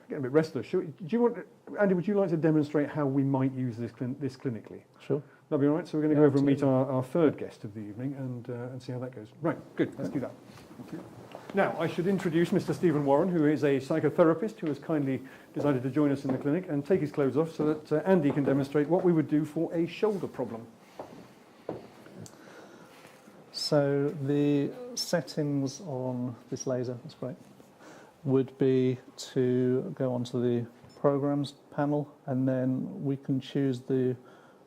getting a bit restless. Andy, would you like to demonstrate how we might use this clinically? Sure. That'll be all right. So we're going to go over and meet our third guest of the evening and see how that goes. Right, good. Let's do that. Okay. Now, I should introduce Mr. Stephen Warren, who is a psychotherapist who has kindly decided to join us in the clinic and take his clothes off so that Andy can demonstrate what we would do for a shoulder problem. So the settings on this laser, that's great, would be to go onto the programs panel, and then we can choose the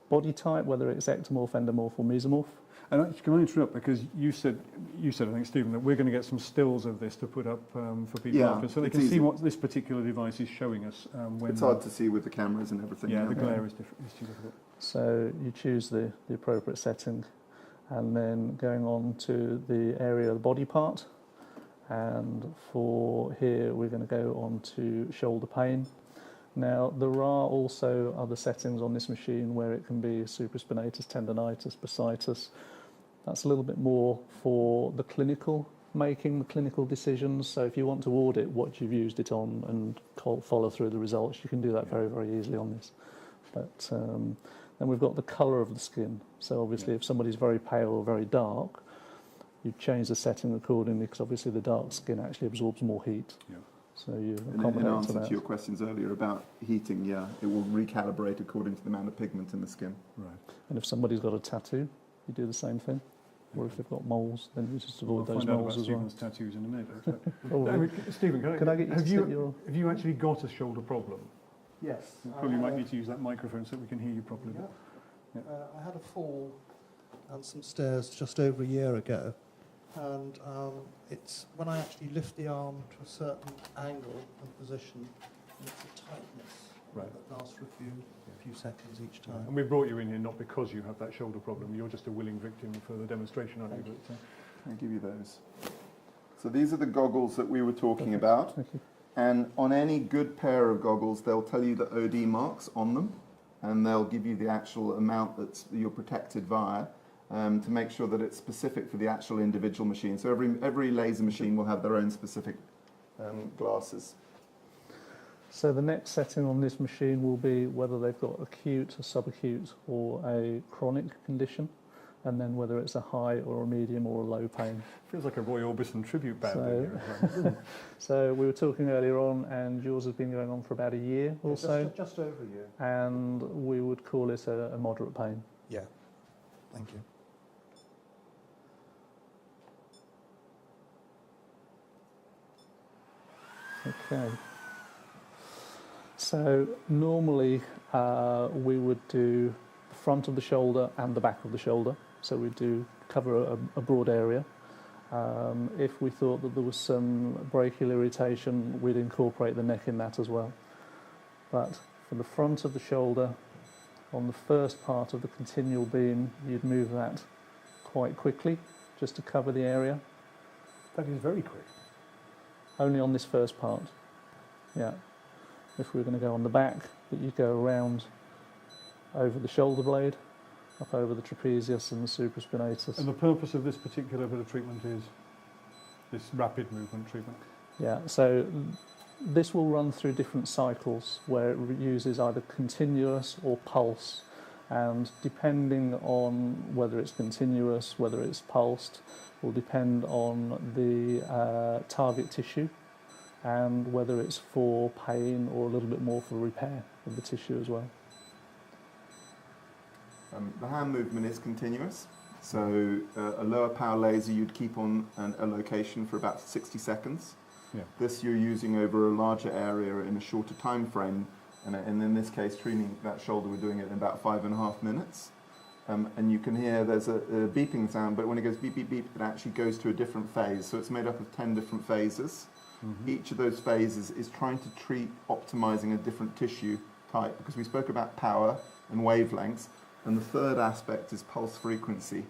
body type, whether it's ectomorph, endomorph or mesomorph. And actually, can I interrupt, because you said, I think, Stephen, that we're going to get some stills of this to put up for people after, so they can see what this particular device is showing us. It's hard to see with the cameras and everything. Yeah, the glare is too difficult. So you choose the appropriate setting, and then going on to the area of the body part. And for here, we're going to go on to shoulder pain. Now, there are also other settings on this machine where it can be supraspinatus, tendonitis, bursitis. That's a little bit more for the clinical making, the clinical decisions. So if you want to audit what you've used it on and follow through the results, you can do that very, very easily on this. But then we've got the colour of the skin. So obviously if somebody's very pale or very dark, you change the setting accordingly, because obviously the dark skin actually absorbs more heat. Yeah. So you accommodate in answer to that. To your questions earlier about heating, it will recalibrate according to the amount of pigment in the skin. Right. And if somebody's got a tattoo, you do the same thing. Or if they've got moles, then you just avoid those moles as well. Stephen's tattoos in a minute. Stephen, have you actually got a shoulder problem? Yes. You probably might need to use that microphone so we can hear you properly. Yeah. I had a fall down some stairs just over a year ago, and it's when I actually lift the arm to a certain angle and position, and it's a tightness that lasts for a few seconds each time. And we brought you in here not because you have that shoulder problem. You're just a willing victim for the demonstration, aren't you? I'll give you those. So these are the goggles that we were talking about. Thank you. And on any good pair of goggles, they'll tell you the OD marks on them, and they'll give you the actual amount that you're protected via, to make sure that it's specific for the actual individual machine. So every laser machine will have their own specific glasses. So the next setting on this machine will be whether they've got acute, a subacute or a chronic condition, and then whether it's a high or a medium or a low pain. Feels like a Roy Orbison tribute band in here. So we were talking earlier on, and yours has been going on for about a year or so. Just over a year. And we would call it a moderate pain. Yeah. Thank you. Okay. So normally we would do the front of the shoulder and the back of the shoulder. So we do cover a broad area. If we thought that there was some brachial irritation, we'd incorporate the neck in that as well. But for the front of the shoulder, on the first part of the continual beam, you'd move that quite quickly just to cover the area. That is very quick. Only on this first part. Yeah. If we were going to go on the back, that you'd go around over the shoulder blade, up over the trapezius and the supraspinatus. And the purpose of this particular bit of treatment is this rapid movement treatment? Yeah, so this will run through different cycles where it uses either continuous or pulse, and depending on whether it's continuous, whether it's pulsed, will depend on the target tissue and whether it's for pain or a little bit more for repair of the tissue as well. The hand movement is continuous, so a lower power laser you'd keep on a location for about 60 seconds. Yeah. This you're using over a larger area in a shorter time frame, and in this case treating that shoulder we're doing it in about 5.5 minutes. And you can hear there's a beeping sound, but when it goes beep, beep, beep, it actually goes to a different phase. So it's made up of 10 different phases. Mm-hmm. Each of those phases is trying to treat optimizing a different tissue type, because we spoke about power and wavelengths, and the third aspect is pulse frequency.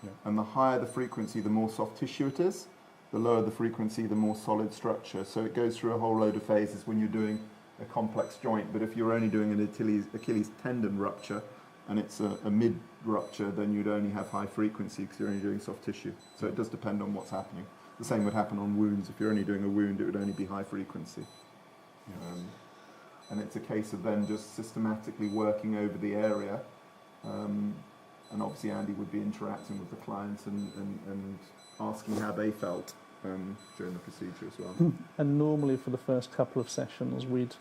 Yeah. And the higher the frequency, the more soft tissue it is. The lower the frequency, the more solid structure. So it goes through a whole load of phases when you're doing a complex joint. But if you're only doing an Achilles tendon rupture, and it's a mid rupture, then you'd only have high frequency because you're only doing soft tissue. So it does depend on what's happening. The same would happen on wounds. If you're only doing a wound, it would only be high frequency. Yeah. And it's a case of then just systematically working over the area. And obviously Andy would be interacting with the clients and asking how they felt during the procedure as well. And normally for the first couple of sessions, we'd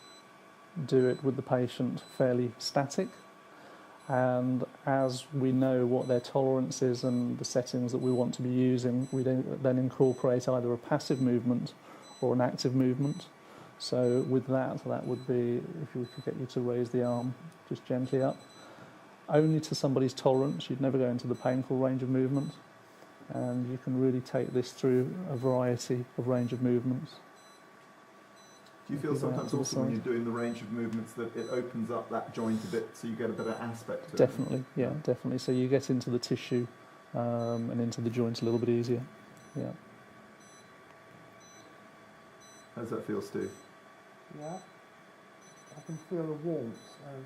do it with the patient fairly static. And as we know what their tolerance is and the settings that we want to be using, we then incorporate either a passive movement or an active movement. So with that would be, if we could get you to raise the arm just gently up, only to somebody's tolerance. You'd never go into the painful range of movement. And you can really take this through a variety of range of movements. Do you feel sometimes also when you're doing the range of movements that it opens up that joint a bit so you get a better aspect to it? Definitely, yeah, definitely. So you get into the tissue and into the joint a little bit easier. Yeah. How does that feel, Steve? Yeah, I can feel a warmth as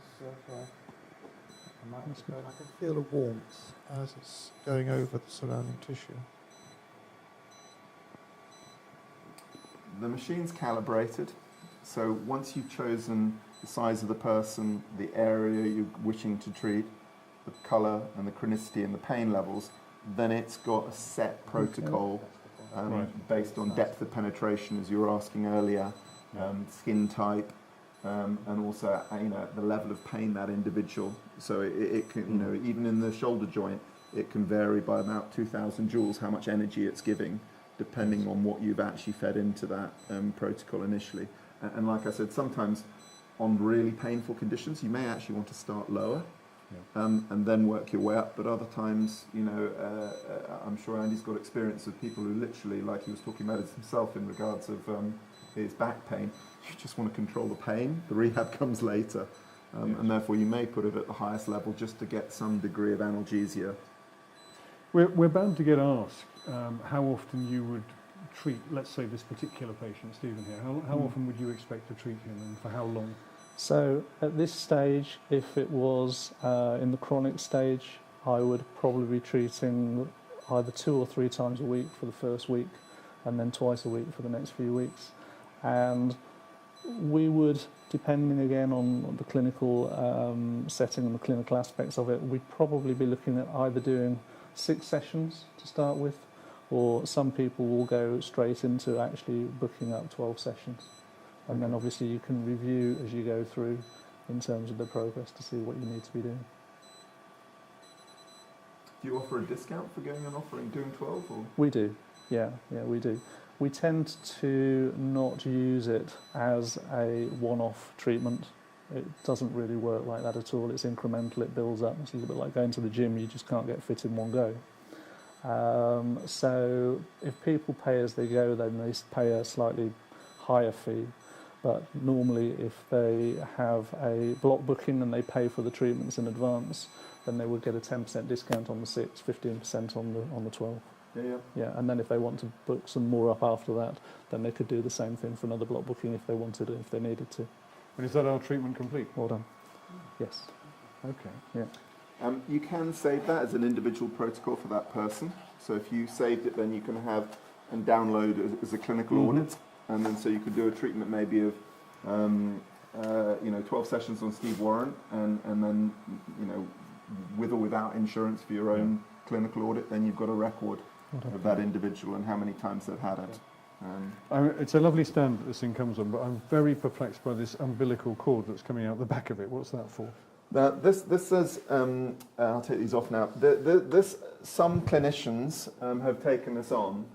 I can feel a warmth as it's going over the surrounding tissue. The machine's calibrated, so once you've chosen the size of the person, the area you're wishing to treat, the colour and the chronicity and the pain levels, then it's got a set protocol based on depth of penetration, as you were asking earlier, skin type, and also the level of pain that individual. So it can, even in the shoulder joint, it can vary by about 2,000 joules how much energy it's giving, depending on what you've actually fed into that protocol initially. And like I said, sometimes on really painful conditions, you may actually want to start lower and then work your way up. But other times, I'm sure Andy's got experience of people who literally, like he was talking about it himself in regards of his back pain, you just want to control the pain. The rehab comes later. And therefore you may put it at the highest level just to get some degree of analgesia. We're bound to get asked how often you would treat, let's say, this particular patient, Stephen here. How often would you expect to treat him and for how long? So at this stage, if it was in the chronic stage, I would probably be treating either 2 or 3 times a week for the first week and then twice a week for the next few weeks. And we would, depending again on the clinical setting and the clinical aspects of it, we'd probably be looking at either doing 6 sessions to start with, or some people will go straight into actually booking up 12 sessions. And then obviously you can review as you go through in terms of the progress to see what you need to be doing. Do you offer a discount for going and doing 12? Or? We do, yeah, we do. We tend to not use it as a one-off treatment. It doesn't really work like that at all. It's incremental, it builds up. It's a little bit like going to the gym, you just can't get fit in one go. So if people pay as they go, then they pay a slightly higher fee. But normally if they have a block booking and they pay for the treatments in advance, then they would get a 10% discount on the 6, 15% on the 12. Yeah, and then if they want to book some more up after that, then they could do the same thing for another block booking if they wanted it, if they needed to. And is that our treatment complete? Well done. Yes. Okay. Yeah. You can save that as an individual protocol for that person. So if you saved it, then you can have and download as a clinical audit, and then so you could do a treatment maybe of 12 sessions on Steve Warren, and then with or without insurance for your own clinical audit, then you've got a record of that individual and how many times they've had it. It's a lovely stand that this thing comes on, but I'm very perplexed by this umbilical cord that's coming out the back of it. What's that for? This says, I'll take these off now. Some clinicians have taken this on.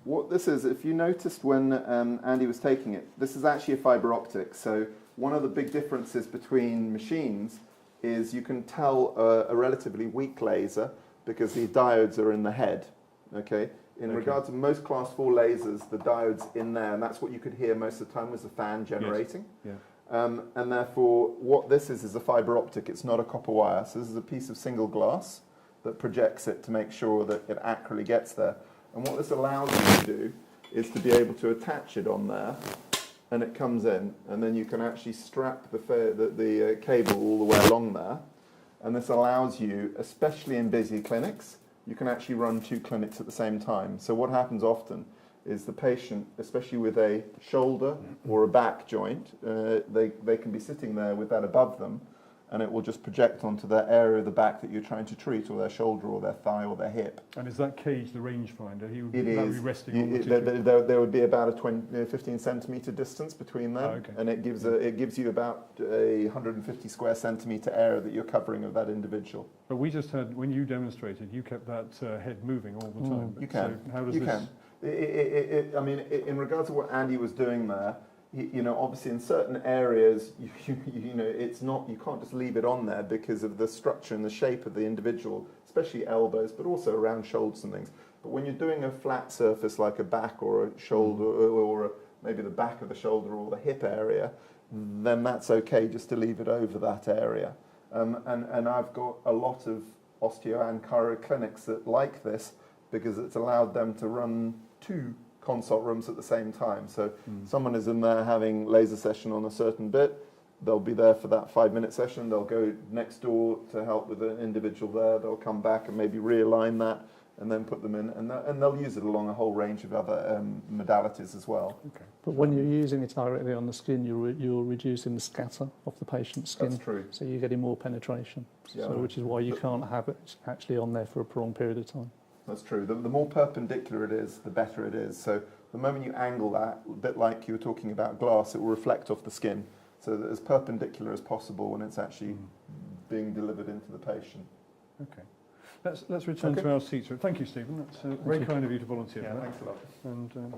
What this is, if you noticed when Andy was taking it, this is actually a fibre optic. So one of the big differences between machines is you can tell a relatively weak laser because the diodes are in the head. Okay. In regard to most class 4 lasers, the diode's in there, and that's what you could hear most of the time was the fan generating. Yes. Yeah. And therefore, what this is a fibre optic. It's not a copper wire. So this is a piece of single glass that projects it to make sure that it accurately gets there. And what this allows you to do is to be able to attach it on there, and it comes in, and then you can actually strap the cable all the way along there. And this allows you, especially in busy clinics, you can actually run 2 clinics at the same time. So what happens often is the patient, especially with a shoulder or a back joint, they can be sitting there with that above them, and it will just project onto that area of the back that you're trying to treat, or their shoulder or their thigh or their hip. And is that cage the rangefinder? He would It that is. be resting on the tissue? There would be about a 15 centimetre distance between them, Oh, okay. and it gives you about a 150 square centimetre area that you're covering of that individual. But we just had, when you demonstrated, you kept that head moving all the time. You can. So how does You this... can. I mean, in regards to what Andy was doing there, you know, obviously in certain areas, you know, it's not, you can't just leave it on there because of the structure and the shape of the individual, especially elbows, but also around shoulders and things. But when you're doing a flat surface like a back or a shoulder, or maybe the back of the shoulder or the hip area, then that's okay just to leave it over that area. And I've got a lot of osteo and chiro clinics that like this because it's allowed them to run 2 consult rooms at the same time. So someone is in there having laser session on a certain bit, they'll be there for that 5-minute session, they'll go next door to help with an individual there, they'll come back and maybe realign that and then put them in, and they'll use it along a whole range of other modalities as well. Okay. But when you're using it directly on the skin, you're reducing the scatter of the patient's skin. That's true. So you're getting more penetration, Yeah. so, which is why you can't have it actually on there for a prolonged period of time. That's true. The more perpendicular it is, the better it is. So the moment you angle that, a bit like you were talking about glass, it will reflect off the skin. So that as perpendicular as possible when it's actually being delivered into the patient. Okay. Let's return to our seats. Thank you, Stephen. That's very kind of you to volunteer. Yeah, for that. thanks a lot. And